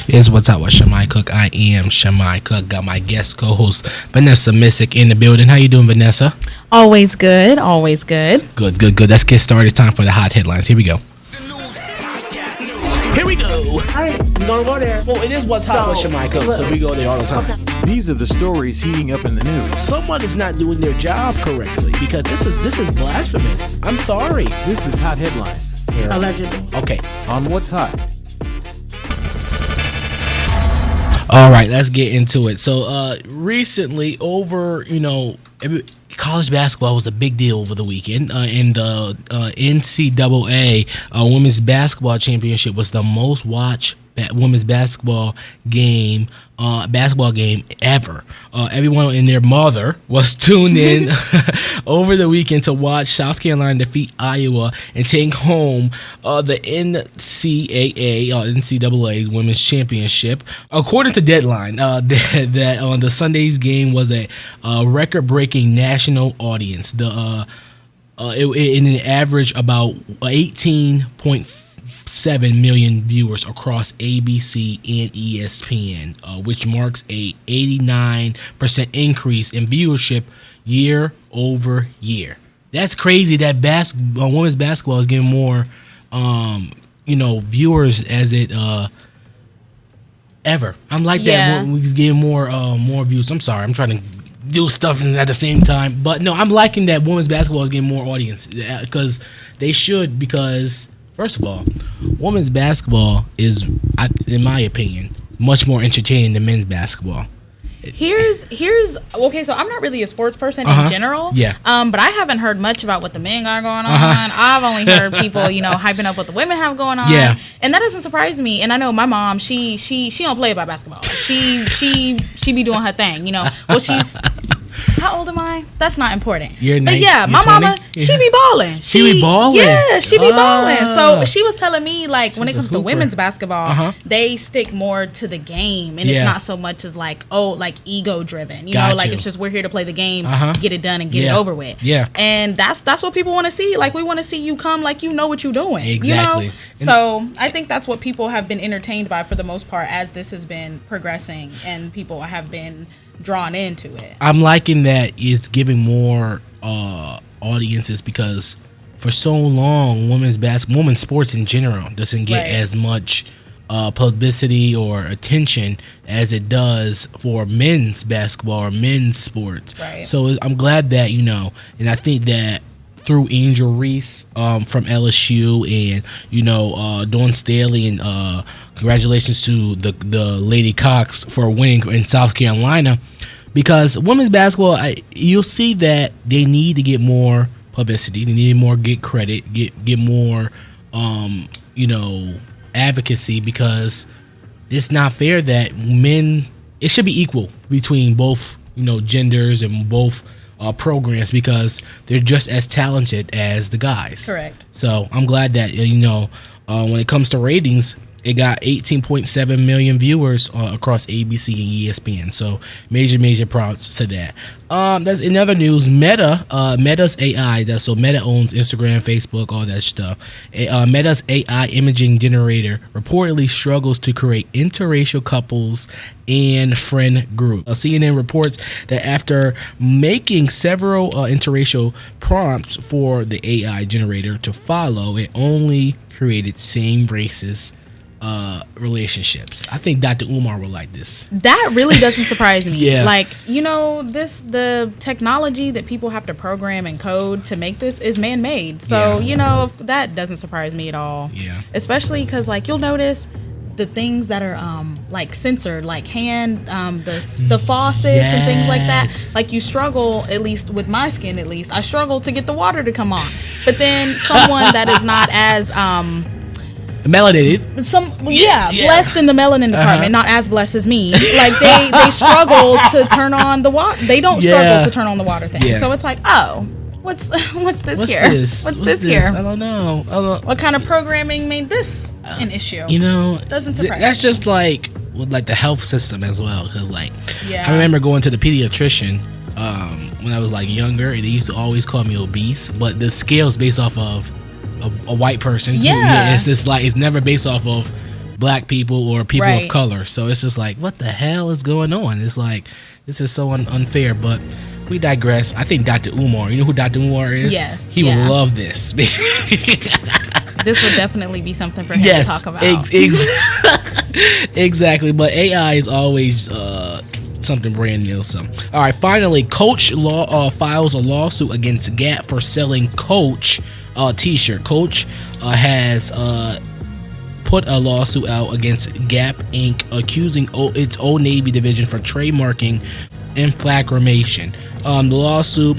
Is what's up with Shamai Cook. I am Shamai Cook. Got my guest co-host Vanessa Missick in the building. How you doing, Vanessa? Always good. Always good. Good. Let's get started. Time for the hot headlines. Here we go. Here we go. Hi. Don't go there. Well, it is what's hot with Shamai Cook, so we go there all the time. These are the stories heating up in the news. Someone is not doing their job correctly because this is blasphemous. I'm sorry. This is Hot Headlines. Here. Allegedly. Okay. On What's Hot. All right, let's get into it. So, recently, college basketball was a big deal over the weekend. And the NCAA Women's Basketball Championship was the most watched women's basketball game ever. Everyone and their mother was tuned in over the weekend to watch South Carolina defeat Iowa and take home the NCAA Women's Championship. According to Deadline, that on the Sunday's game was a record-breaking national audience. In an average about 18.7 million viewers across ABC and ESPN, which marks a 89% increase in viewership year over year. That's crazy that women's basketball is getting more, viewers as it ever. I'm like that. We're getting more views. I'm sorry. I'm trying to do stuff at the same time, but no, I'm liking that women's basketball is getting more audience because they should. Because first of all, women's basketball is, in my opinion, much more entertaining than men's basketball. Here's okay. So I'm not really a sports person in general. Yeah. But I haven't heard much about what the men got going on. I've only heard people, hyping up what the women have going on. Yeah. And that doesn't surprise me. And I know my mom. She don't play about basketball. Like she be doing her thing. Well, she's. How old am I? That's not important. But yeah, my mama, she be balling. She be balling? Yeah, she be balling. So she was telling me, like, when it comes to women's basketball, they stick more to the game. And it's not so much as like ego driven. Like it's just we're here to play the game, get it done and get it over with. Yeah. And that's what people want to see. Like, we want to see you come like you know what you're doing. Exactly. So I think that's what people have been entertained by for the most part as this has been progressing and people have been drawn into it. I'm liking that it's giving more audiences because for so long women's sports in general doesn't get as much publicity or attention as it does for men's basketball or men's sports. Right. So I'm glad that and I think that through Angel Reese from LSU and Dawn Staley, and congratulations to the Lady Cox for winning in South Carolina, because women's basketball, you'll see that they need to get more publicity, they need more get credit, get more advocacy, because it's not fair that it should be equal between both genders and both programs, because they're just as talented as the guys. Correct. So I'm glad that when it comes to ratings, it got 18.7 million viewers across ABC and ESPN. So major props to that. That's in other news. Meta's AI. So Meta owns Instagram, Facebook, all that stuff. Meta's AI imaging generator reportedly struggles to create interracial couples and friend groups. CNN reports that after making several interracial prompts for the AI generator to follow, it only created same races relationships. I think Dr. Umar will like this. That really doesn't surprise me. Yeah. Like, the technology that people have to program and code to make this is man-made. So, that doesn't surprise me at all. Yeah. Especially because, you'll notice the things that are censored, like the faucets and things like that. Like, you struggle, at least with my skin, I struggle to get the water to come on. But then someone that is not as melanated, blessed in the melanin department, not as blessed as me. Like, they struggle to turn on the water. They don't struggle to turn on the water thing. So it's like, what's this here? What's this here? I don't know. What kind of programming made this an issue? Doesn't surprise that's me. just like with the health system as well, because I remember going to the pediatrician when I was younger, and they used to always call me obese, but the scale's based off of a white person. Yeah. It's just it's never based off of black people or people of Right. color. So it's just like, what the hell is going on? It's like, this is so unfair, but we digress. I think Dr. Umar, you know who Dr. Umar is? Yes, He yeah. would love this. This would definitely be something for him to talk about. Exactly. But AI is always something brand new. So, all right. Finally, Coach files a lawsuit against Gap for selling Coach T-shirt. Coach has put a lawsuit out against Gap Inc., accusing its Old Navy division for trademarking inflammation. The lawsuit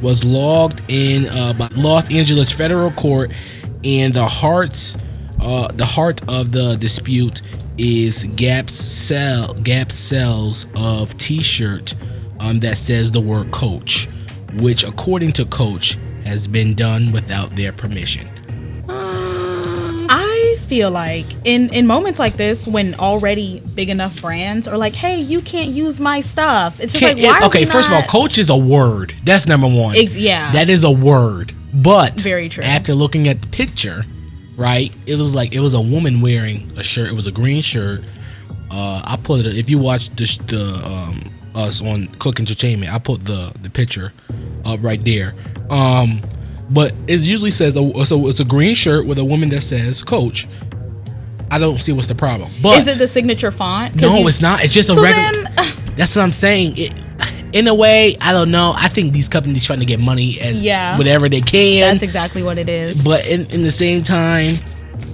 was logged in by Los Angeles federal court, and the heart of the dispute is Gap's sales of T-shirt that says the word Coach, which, according to Coach, has been done without their permission. I feel like in moments like this, when already big enough brands are like, hey, you can't use my stuff, it's just why okay, first of all, Coach is a word. That's number one. Yeah. That is a word. But Very true. After looking at the picture, right, it was a woman wearing a shirt. It was a green shirt. I put it, if you watch the us on Cook Entertainment, I put the picture up right there. But it usually says, so it's a green shirt with a woman that says Coach. I don't see what's the problem. But is it the signature font? No, it's not. It's just a regular. That's what I'm saying. In a way, I don't know. I think these companies trying to get money and whatever they can. That's exactly what it is. But in the same time,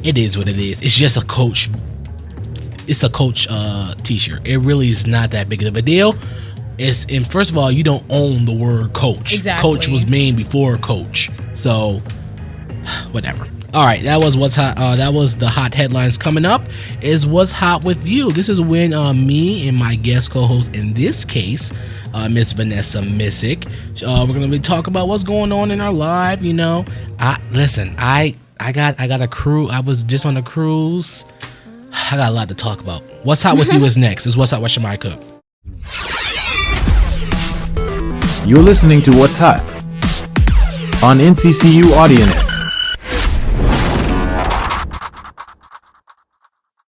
it is what it is. It's just a Coach. It's a Coach T-shirt. It really is not that big of a deal. And first of all, you don't own the word Coach. Exactly. Coach was made before Coach. So whatever. All right, that was what's hot. That was the hot headlines. Coming up is what's hot with you. This is when me and my guest co-host, in this case, Miss Vanessa Missick, we're gonna be talking about what's going on in our life. You know, I got a crew. I was just on a cruise. I got a lot to talk about. What's hot with you is next. Is what's hot with Shamai Cook. You're listening to What's Hot on NCCU AudioNet.